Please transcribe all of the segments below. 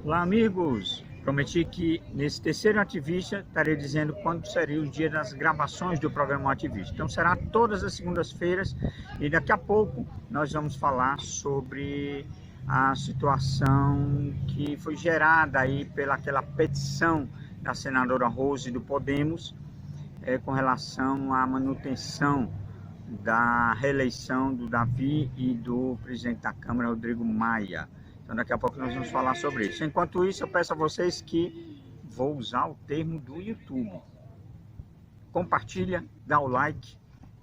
Olá, amigos! Prometi que nesse terceiro Ativista estaria dizendo quando seria o dia das gravações do programa Ativista. Então será todas as segundas-feiras e daqui a pouco nós vamos falar sobre a situação que foi gerada aí pelaquela petição da senadora Rose do Podemos com relação à manutenção da reeleição do Davi e do presidente da Câmara, Rodrigo Maia. Então daqui a pouco nós vamos falar sobre isso. Enquanto isso, eu peço a vocês que vou usar o termo do YouTube. Compartilha, dá o like,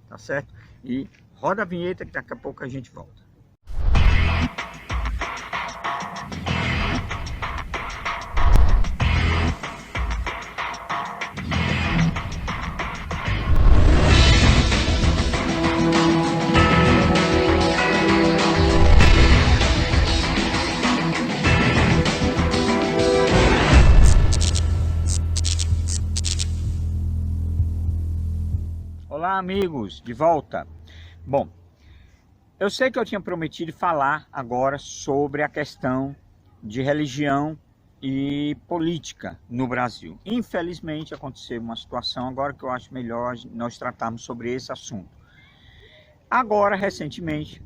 tá certo? E roda a vinheta que daqui a pouco a gente volta. Olá, amigos, de volta. Bom, eu sei que eu tinha prometido falar agora sobre a questão de religião e política no Brasil. Infelizmente aconteceu uma situação agora que eu acho melhor nós tratarmos sobre esse assunto. Agora, recentemente,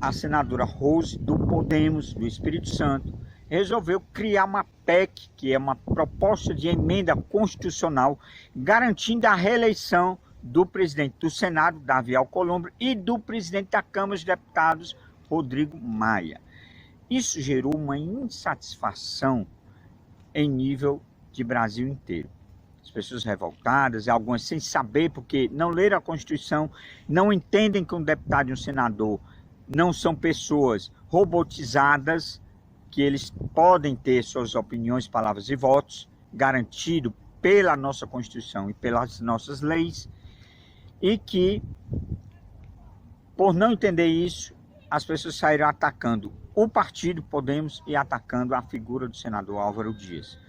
a senadora Rose do Podemos, do Espírito Santo, resolveu criar uma PEC, que é uma proposta de emenda constitucional, garantindo a reeleição do presidente do Senado, Davi Alcolumbre, e do presidente da Câmara dos Deputados, Rodrigo Maia. Isso gerou uma insatisfação em nível de Brasil inteiro. As pessoas revoltadas, algumas sem saber, porque não leram a Constituição, não entendem que um deputado e um senador não são pessoas robotizadas, que eles podem ter suas opiniões, palavras e votos, garantido pela nossa Constituição e pelas nossas leis, e que, por não entender isso, as pessoas saíram atacando o partido Podemos e atacando a figura do senador Álvaro Dias.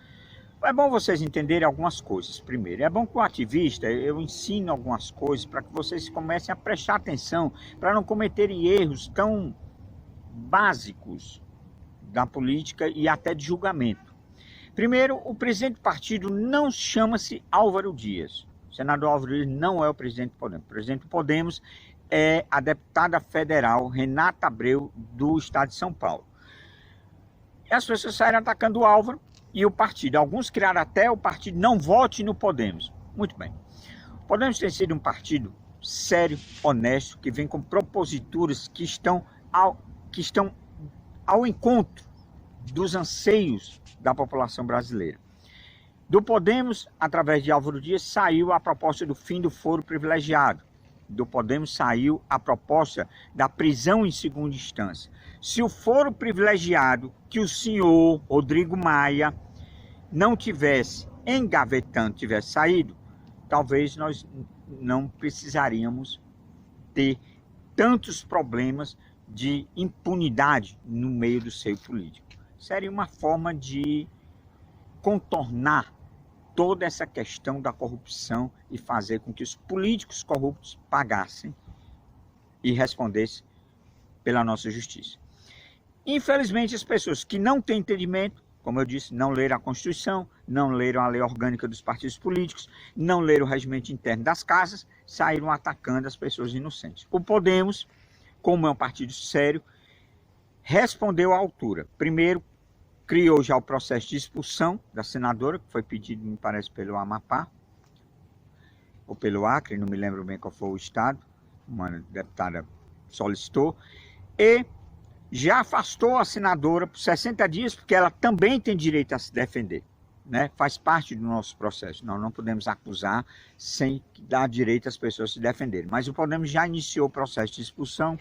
É bom vocês entenderem algumas coisas. Primeiro, é bom que o ativista, eu ensino algumas coisas para que vocês comecem a prestar atenção, para não cometerem erros tão básicos da política e até de julgamento. Primeiro, o presidente do partido não chama-se Álvaro Dias. O senador Álvaro Dias não é o presidente do Podemos. O presidente do Podemos é a deputada federal Renata Abreu, do estado de São Paulo. E as pessoas saíram atacando o Álvaro e o partido. Alguns criaram até o partido Não Vote no Podemos. Muito bem. O Podemos tem sido um partido sério, honesto, que vem com proposituras que estão ao encontro dos anseios da população brasileira. Do Podemos, através de Álvaro Dias, saiu a proposta do fim do foro privilegiado. Do Podemos saiu a proposta da prisão em segunda instância. Se o foro privilegiado que o senhor Rodrigo Maia não tivesse engavetando, tivesse saído, talvez nós não precisaríamos ter tantos problemas de impunidade no meio do seio político. Seria uma forma de contornar toda essa questão da corrupção e fazer com que os políticos corruptos pagassem e respondessem pela nossa justiça. Infelizmente, as pessoas que não têm entendimento, como eu disse, não leram a Constituição, não leram a lei orgânica dos partidos políticos, não leram o regimento interno das casas, saíram atacando as pessoas inocentes. O Podemos, como é um partido sério, respondeu à altura. Primeiro, criou já o processo de expulsão da senadora, que foi pedido, me parece, pelo Amapá, ou pelo Acre, não me lembro bem qual foi o estado, uma deputada solicitou, e já afastou a senadora por 60 dias, porque ela também tem direito a se defender, né? Faz parte do nosso processo. Nós não podemos acusar sem dar direito às pessoas se defenderem. Mas o Podemos já iniciou o processo de expulsão,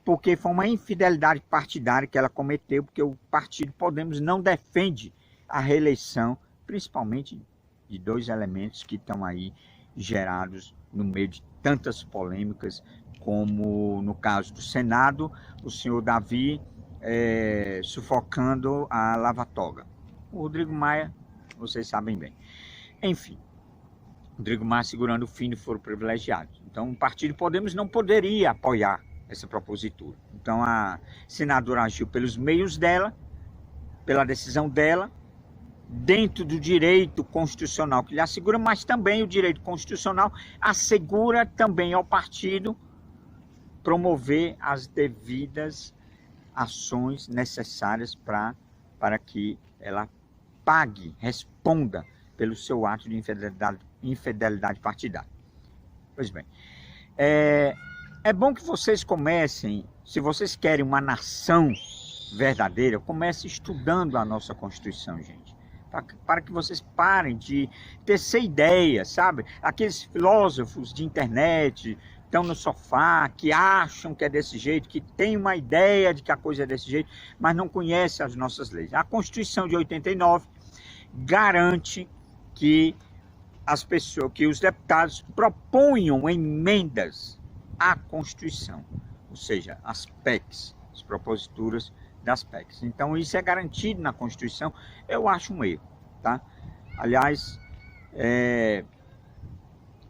porque foi uma infidelidade partidária que ela cometeu, porque o partido Podemos não defende a reeleição, principalmente de dois elementos que estão aí gerados no meio de tantas polêmicas, como no caso do Senado, o senhor Davi sufocando a Lava Toga. O Rodrigo Maia, vocês sabem bem. Enfim, Rodrigo Maia segurando o fim do foro privilegiado. Então o partido Podemos não poderia apoiar essa propositura. Então a senadora agiu pelos meios dela pela decisão dela, dentro do direito constitucional que lhe assegura, mas também o direito constitucional assegura também ao partido promover as devidas ações necessárias para que ela pague, responda pelo seu ato de infidelidade partidária. Pois bem, é bom que vocês comecem, se vocês querem uma nação verdadeira, comecem estudando a nossa Constituição, gente. Para que vocês parem de tecer ideias, sabe? Aqueles filósofos de internet estão no sofá, que acham que é desse jeito, que tem uma ideia de que a coisa é desse jeito, mas não conhecem as nossas leis. A Constituição de 89 garante que os deputados proponham emendas à Constituição, ou seja, as PECs, as proposituras das PECs. Então isso é garantido na Constituição. Eu acho um erro, tá? Aliás,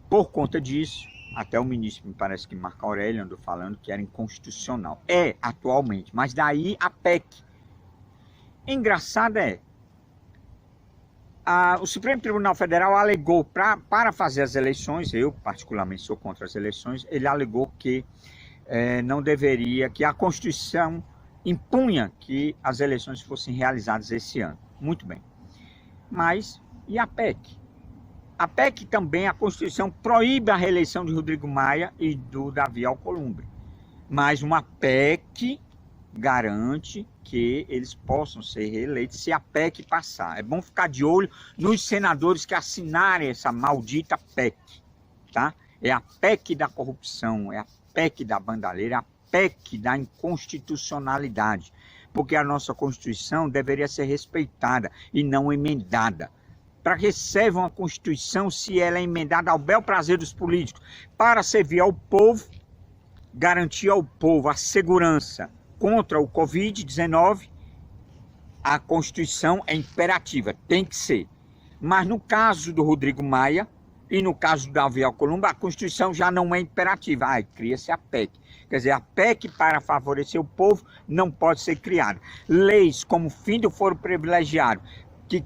por conta disso, até o ministro, me parece que Marco Aurélio andou falando que era inconstitucional. É, atualmente, mas daí a PEC. Engraçado o Supremo Tribunal Federal alegou para fazer as eleições, eu particularmente sou contra as eleições, ele alegou que não deveria, que a Constituição impunha que as eleições fossem realizadas esse ano. Muito bem. Mas, e a PEC? A PEC também, a Constituição proíbe a reeleição de Rodrigo Maia e do Davi Alcolumbre. Mas uma PEC garante que eles possam ser reeleitos se a PEC passar. É bom ficar de olho nos senadores que assinarem essa maldita PEC, tá? É a PEC da corrupção, é a PEC da bandalheira, é a PEC da inconstitucionalidade, porque a nossa Constituição deveria ser respeitada e não emendada. Para que serve uma Constituição se ela é emendada ao bel prazer dos políticos? Para servir ao povo, garantir ao povo a segurança contra o Covid-19, a Constituição é imperativa, tem que ser. Mas no caso do Rodrigo Maia e no caso do Davi Alcolumbre, a Constituição já não é imperativa. Aí cria-se a PEC. Quer dizer, a PEC para favorecer o povo não pode ser criada. Leis como o fim do foro privilegiado, que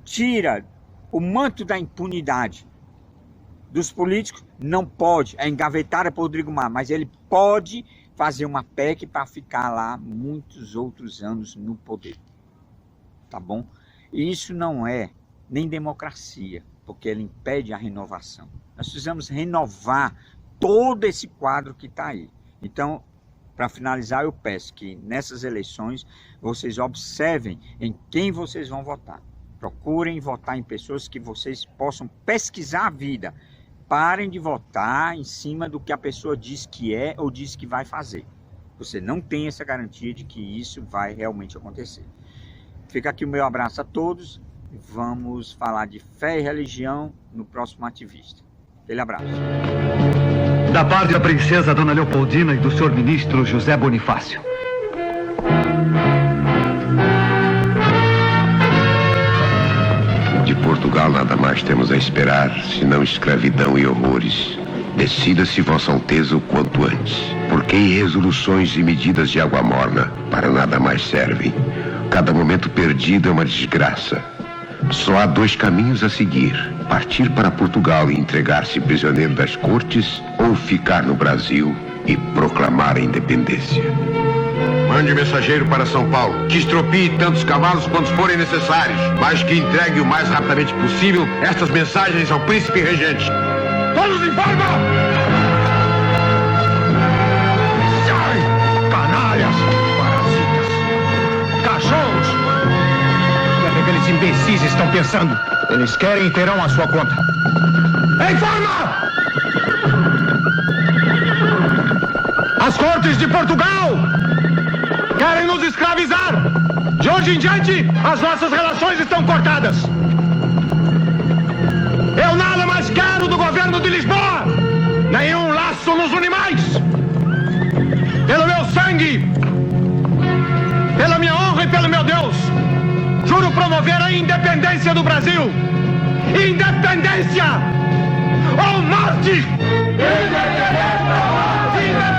tira o manto da impunidade dos políticos, não pode, é engavetada por Rodrigo Maia, mas ele pode fazer uma PEC para ficar lá muitos outros anos no poder, tá bom? E isso não é nem democracia, porque ele impede a renovação. Nós precisamos renovar todo esse quadro que está aí. Então, para finalizar, eu peço que nessas eleições vocês observem em quem vocês vão votar. Procurem votar em pessoas que vocês possam pesquisar a vida. Parem de votar em cima do que a pessoa diz que é ou diz que vai fazer. Você não tem essa garantia de que isso vai realmente acontecer. Fica aqui o meu abraço a todos. Vamos falar de fé e religião no próximo Ativista. Aquele abraço. Da parte da princesa Dona Leopoldina e do senhor ministro José Bonifácio. De Portugal nada mais temos a esperar, senão escravidão e horrores. Decida-se, Vossa Alteza, o quanto antes, porque resoluções e medidas de água morna para nada mais servem. Cada momento perdido é uma desgraça. Só há dois caminhos a seguir: partir para Portugal e entregar-se prisioneiro das cortes, ou ficar no Brasil e proclamar a independência. Mande mensageiro para São Paulo, que estropie tantos cavalos quantos forem necessários, mas que entregue o mais rapidamente possível estas mensagens ao príncipe regente. Todos em forma! Sai, canalhas, parasitas, cachorros! O que aqueles imbecis estão pensando? Eles querem e terão a sua conta. Em forma! As cortes de Portugal querem nos escravizar. De hoje em diante, as nossas relações estão cortadas. Eu nada mais quero do governo de Lisboa. Nenhum laço nos une mais. Pelo meu sangue, pela minha honra e pelo meu Deus, juro promover a independência do Brasil. Independência ou morte! Independência ou morte!